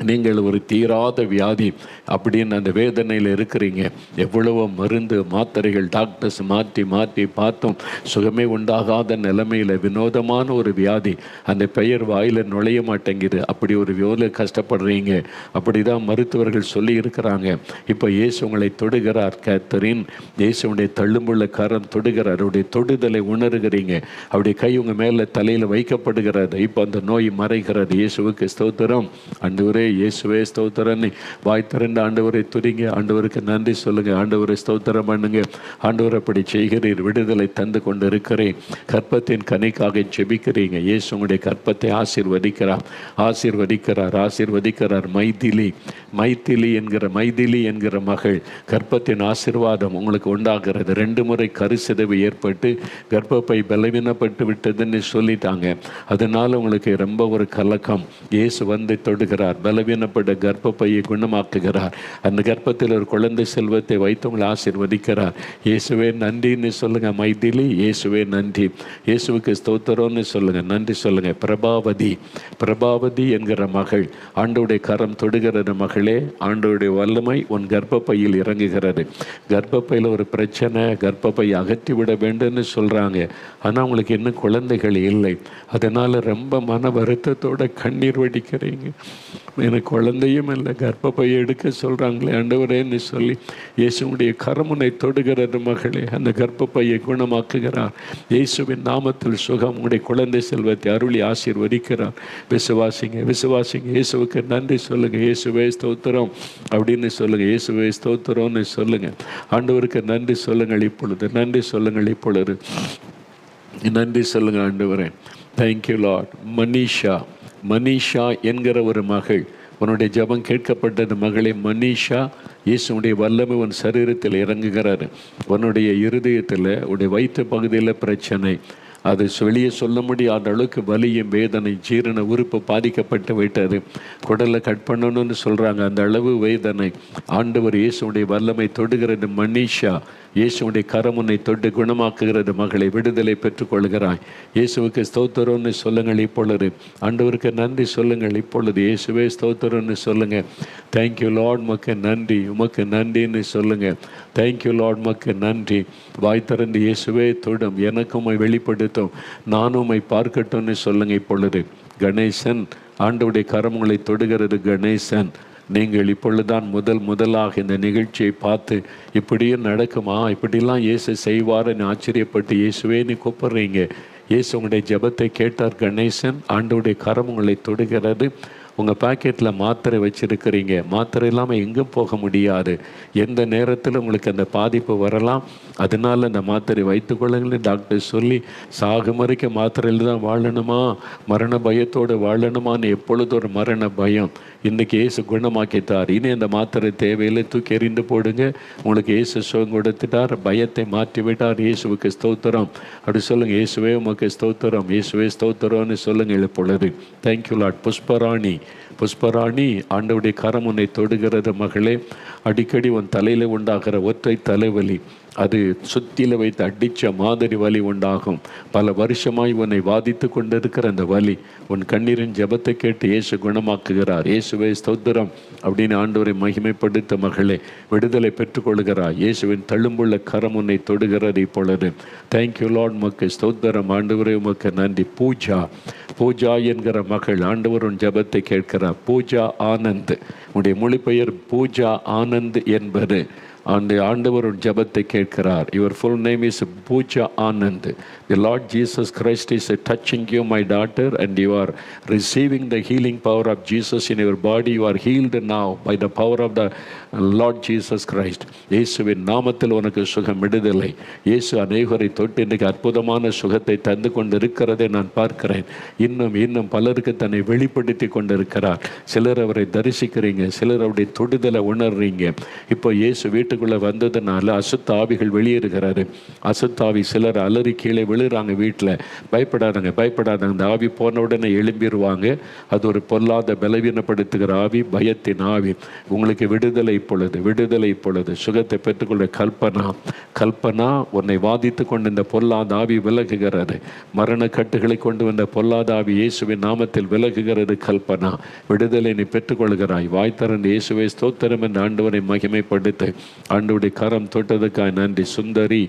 நீங்கள் ஒரு தீராத வியாதி அப்படின்னு அந்த வேதனையில் இருக்கிறீங்க. எவ்வளவோ மருந்து மாத்திரைகள் டாக்டர்ஸ் மாற்றி பார்த்தும் சுகமே உண்டாகாத நிலைமையில் வினோதமான ஒரு வியாதி, அந்த பெயர் வாயில் நுழைய மாட்டேங்குது. அப்படி ஒரு வேலை கஷ்டப்படுறீங்க. அப்படி தான் மருத்துவர்கள் சொல்லி இருக்கிறாங்க. இப்போ இயேசு உங்களை தொடுகிறார். கேத்தரின், இயேசுடைய தள்ளும்புள்ள கரம் தொடுகிறார். அவருடைய தொடுதலை உணர்கிறீங்க. அவருடைய கை உங்கள் மேலே தலையில் வைக்கப்படுகிறது. இப்போ அந்த நோய் மறைகிறது. இயேசுவுக்கு ஸ்தோத்திரம். ஆண்டவரே ஆண்டவரே இயேசுவே ஸ்தோத்திரன்னு வாய் திறந்து ஆண்டவரை துதிங்க. ஆண்டவருக்கு நன்றி சொல்லுங்க. ஆண்டவரை ஸ்தோத்திரம் பண்ணுங்க. ஆண்டவர் அப்படி செய்கிறீர். விடுதலை தந்து கொண்டு இருக்கிறேன். கற்பத்தின் கனிக்காக ஜெபிக்கிறீங்க. இயேசு உங்களுடைய கற்பத்தை ஆசீர்வதிக்கிறார். மைதிலி என்கிற மகள் கற்பத்தின் ஆசீர்வாதம் உங்களுக்கு உண்டாகிறது. 2 முறை கருசிதைவு ஏற்பட்டு கர்ப்பப்பை பலவீனப்பட்டு விட்டதுன்னு சொல்லிட்டாங்க. அதனால உங்களுக்கு ரொம்ப ஒரு கலக்கம். இயேசு வந்து தொடுகிறார். பலவீனப்பட்ட கர்ப்பப்பையை குணமாக்குகிறார். அந்த கர்ப்பத்தில் ஒரு குழந்தை செல்வத்தை வைத்து உங்களை ஆசீர்வதிக்கிறார். இயேசுவே நன்றின்னு சொல்லுங்க. மைதிலி இயேசுவே நன்றி. இயேசுவுக்கு ஸ்தோத்திரம்னு சொல்லுங்க. நன்றி சொல்லுங்க. பிரபாவதி என்கிற மகள் ஆண்டவருடைய கரம் தொடுகிறது. மகளே, ஆண்டவருடைய வல்லமை உன் கர்ப்பப்பையில் இறங்குகிறது. கர்ப்பப்பையில் ஒரு பிரச்சனை, கர்ப்பப்பை அகற்றிவிட வேண்டும்னு சொல்கிறாங்க. ஆனால் உங்களுக்கு இன்னும் குழந்தைகள் இல்லை. அதனால் ரொம்ப மன வருத்தத்தோட கண்ணீர் வடிக்கிறீங்க. எனக்கு குழந்தையும் இல்லை, கர்ப்பப்பையை எடுக்க சொல்கிறாங்களே ஆண்டவரேன்னு சொல்லி இயேசுடைய கரமுனை தொடுகிறது. மகளே, அந்த கர்ப்பப்பையை குணமாக்குகிறார். இயேசுவின் நாமத்தில் சுகம் உங்களுடைய குழந்தை செல்வத்தை அருளி ஆசீர்வதிக்கிறார். விசுவாசிங்க. இயேசுவுக்கு நன்றி சொல்லுங்க. இயேசுவே ஸ்தோத்திரம் அப்படின்னு சொல்லுங்க. இயேசுவே ஸ்தோத்திரம்னு சொல்லுங்க. ஆண்டவருக்கு நன்றி சொல்லுங்கள். இப்பொழுது நன்றி சொல்லுங்கள். நன்றி சொல்லுங்க. ஆண்டவரே, தேங்க்யூ லார்ட். மனிஷா என்கிற ஒரு மகள், உன்னுடைய ஜெபம் கேட்கப்பட்டது. மகளே மனிஷா, இயேசுடைய வல்லமை உன் சரீரத்தில் இறங்குகிறாரு. உன்னுடைய இருதயத்தில், உடைய வயிற்று பகுதியில் பிரச்சனை, அது வெளியே சொல்ல முடியாத அளவுக்கு வலியும் வேதனை, ஜீரண உறுப்பு பாதிக்கப்பட்டு விட்டது. குடலை கட் பண்ணணும்னு சொல்கிறாங்க. அந்த அளவு வேதனை. ஆண்டவர் இயேசுடைய வல்லமை தொடுகிறது. மனிஷா, இயேசுடைய கரமுனை தொட்டு குணமாக்குகிறது. மகளை விடுதலை பெற்றுக்கொள்கிறாய். இயேசுவுக்கு ஸ்தோத்திரம்னு சொல்லுங்கள். இப்பொழுது ஆண்டவருக்கு நன்றி சொல்லுங்கள். இப்பொழுது இயேசுவே ஸ்தோத்திரம்னு சொல்லுங்கள். தேங்க்யூ லார்ட், உமக்கு நன்றின்னு சொல்லுங்கள். தேங்க்யூ லார்ட், உமக்கு நன்றி. வாய் திறந்து இயேசுவே தொடும், எனக்கு உம்மை வெளிப்படுத்தும், நானும் உம்மை பார்க்கட்டும்னு சொல்லுங்கள். இப்பொழுது கணேசன், ஆண்டவருடைய கரமுங்களை தொடுகிறது. கணேசன், நீங்கள் இப்பொழுதுதான் முதலாக இந்த நிகழ்ச்சியை பார்த்து இப்படியும் நடக்குமா, இப்படிலாம் இயேசு செய்வார்னு ஆச்சரியப்பட்டு இயேசுவே நீ கூப்பிட்றீங்க. இயேசு உங்களுடைய ஜெபத்தை கேட்டார். கணேசன், ஆண்டவருடைய கரம் உங்களை தொடுகிறது. உங்கள் பாக்கெட்டில் மாத்திரை வச்சுருக்கிறீங்க. மாத்திரை இல்லாமல் எங்கும் போக முடியாது. எந்த நேரத்தில் உங்களுக்கு அந்த பாதிப்பு வரலாம். அதனால் அந்த மாத்திரை வைத்துக்கொள்ளுங்கள்னு டாக்டர் சொல்லி, சாகும் வரைக்கும் மாத்திரையில் தான் வாழணுமா, மரண பயத்தோடு வாழணுமான்னு எப்பொழுது ஒரு மரண பயம். இன்றைக்கி இயேசு குணமாக்கிட்டார். இனி அந்த மாத்திரை தேவையில்லை, தூக்கி எறிந்து போடுங்க. உங்களுக்கு இயேசு சுகம் கொடுத்துட்டார், பயத்தை மாற்றிவிட்டார். இயேசுவுக்கு ஸ்தோத்திரம் அப்படி சொல்லுங்கள். இயேசுவே உமக்கு ஸ்தோத்திரம், இயேசுவே ஸ்தோத்திரம்னு சொல்லுங்கள். இப்பொழுது தேங்க்யூ லார்ட். புஷ்பராணி, ஆண்டவருடைய கரம் உன்னை தொடுகிறது. மகளே, அடிக்கடி உன் தலையில் உண்டாகிற ஒற்றை தலைவலி, அது சுத்தியில் வைத்து அடித்த மாதிரி வலி உண்டாகும். பல வருஷமாய் உன்னை வாதித்து கொண்டிருக்கிற அந்த வலி, உன் கண்ணீரின் ஜெபத்தை கேட்டு இயேசு குணமாக்குகிறார். இயேசுவே ஸ்தோத்திரம் அப்படின்னு ஆண்டவரை மகிமைப்படுத்த மகளே, விடுதலை பெற்றுக்கொள்கிறார். இயேசுவின் தழும்புள்ள கரம் உன்னை தொடுகிறது. இப்பொழுது தேங்க்யூ லார்ட், உமக்கு ஸ்தோத்திரம். ஆண்டவரே உமக்கு நன்றி. பூஜா என்கிற மகள், ஆண்டவர் உன் ஜெபத்தை கேட்கிறார். பூஜா ஆனந்த், உன்னுடைய மொழிபெயர் பூஜா ஆனந்த் என்பது. அந்த ஆண்டவர் உன் ஜெபத்தை கேட்கிறார். Your full name is Pooja Anand. The Lord Jesus Christ is touching you, my daughter, and you are receiving the healing power of Jesus in your body. You are healed now by the power of the Lord Jesus Christ. இயேசுவின் நாமத்தில் உனக்கு சுகம், விடுதலை. இயேசு அநேகரை தொட்டு இன்றைக்கு அற்புதமான சுகத்தை தந்து கொண்டு இருக்கிறதை நான் பார்க்கிறேன். இன்னும் பலருக்கு தன்னை வெளிப்படுத்தி கொண்டிருக்கிறார். சிலர் அவரை தரிசிக்கிறீங்க, சிலர் அவருடைய தொடுதலை உணர்றீங்க. இப்போ இயேசு வீட்டுக்குள்ளே வந்ததுனால அசுத்த ஆவிகள் வெளியேறுகிறாரு. அசுத்தாவி சிலர் அலறி கீழே விழுறாங்க. வீட்டில் பயப்படாதாங்க. அந்த ஆவி போன உடனே எழும்பிடுவாங்க. அது ஒரு பொல்லாத பலவீனப்படுத்துகிற ஆவி, பயத்தின் ஆவி. உங்களுக்கு விடுதலை இப்பொழுது சுகத்தை பெற்றுக்கொள்ள கல்பனா உன்னை வாதித்து கொண்டு இந்த பொல்லாத ஆவி விலகுகிறது. மரண கட்டுகளை கொண்டு வந்த பொல்லாத ஆவி இயேசுவின் நாமத்தில் விலகுகிறது. கல்பனா, விடுதலை நீ பெற்றுக்கொள்கிறாய். வாய் திறந்து இயேசுவை ஸ்தோத்திரம் என்ற ஆண்டவரை மகிமைப்படுத்த ஆண்டவருடைய கரம் தொட்டதுக்காய் நன்றி. சுந்தரி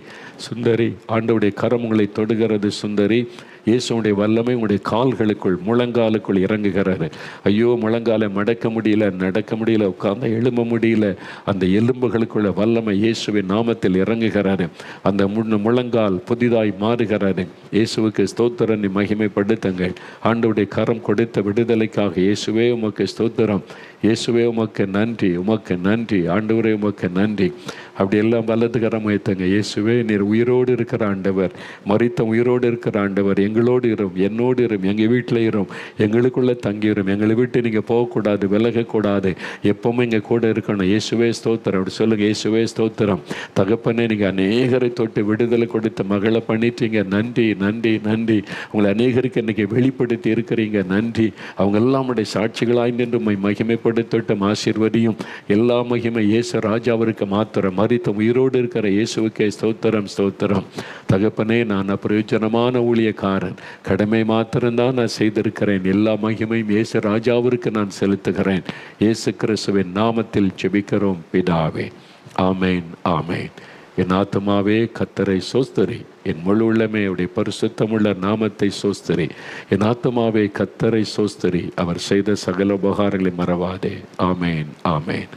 சுந்தரி, ஆண்டவருடைய கரம் உங்களை தொடுகிறது. சுந்தரி, இயேசுடைய வல்லமை உங்களுடைய கால்களுக்குள், முழங்காலுக்குள் இறங்குகிறாரு. ஐயோ, முழங்காலை மடக்க முடியல, நடக்க முடியல, உட்கார்ந்து எழும்ப முடியல, அந்த எலும்புகளுக்குள்ள வல்லமை இயேசுவின் நாமத்தில் இறங்குகிறாரு. அந்த முழங்கால் புதிதாய் மாறுகிறாரு. இயேசுவுக்கு ஸ்தோத்திரம், மகிமைப்படுத்துங்கள். ஆண்டவருடைய கரம் கொடுத்த விடுதலைக்காக இயேசுவே உமக்கு ஸ்தோத்திரம், இயேசுவே உமக்கு நன்றி, உமக்கு நன்றி, ஆண்டவரே உமக்கு நன்றி. அப்படி எல்லாம் வலது கரம் உயர்த்துங்க. இயேசுவே, நீர் உயிரோடு இருக்கிற ஆண்டவர், மரித்த உயிரோடு இருக்கிற ஆண்டவர், எங்களோடு இரும், என்னோடு இரும், எங்கள் வீட்டில் இரும், எங்களுக்குள்ளே தங்கிடும், எங்களை விட்டு நீங்கள் போகக்கூடாது, விலகக்கூடாது, எப்பவுமே எங்கள் கூட இருக்கணும். இயேசுவே ஸ்தோத்திரம். அப்படி சொல்லுங்கள். இயேசுவே ஸ்தோத்திரம். தகப்பனே, நீங்கள் அநேகரை தொட்டு விடுதலை கொடுத்த மகளை பண்ணிட்டீங்க. நன்றி நன்றி நன்றி. உங்களை அநேகருக்கு இன்றைக்கி வெளிப்படுத்தி இருக்கிறீங்க. நன்றி. அவங்க எல்லாம் உடைய சாட்சிகளாய் நின்று உம்மை மகிமைப்படுத்தட்டும். ஆசீர்வதியும். எல்லா மகிமை இயேசு ராஜாவிற்கு மாத்திரம். மரித்த உயிரோடு இருக்கிற இயேசுவுக்கே ஸ்தோத்திரம் ஸ்தோத்திரம். தகப்பனே, நான் அப்பிரயோஜனமான ஊழியக்காரன், கடமை மாத்திரம்தான் நான் செய்திருக்கிறேன். எல்லா மகிமையும் இயேசு ராஜாவிற்கு நான் செலுத்துகிறேன். இயேசு கிறிஸ்துவின் நாமத்தில் ஜெபிக்கிறோம் பிதாவே. ஆமேன் ஆமேன். என் ஆத்துமாவே கர்த்தரை சோஸ்தரி, என் முழு உள்ளமே அவருடைய பரிசுத்தமுள்ள நாமத்தை சோஸ்தரி. என் ஆத்துமாவே கர்த்தரை சோஸ்தரி, அவர் செய்த சகல உபகாரங்களை மறவாதே. ஆமேன் ஆமேன்.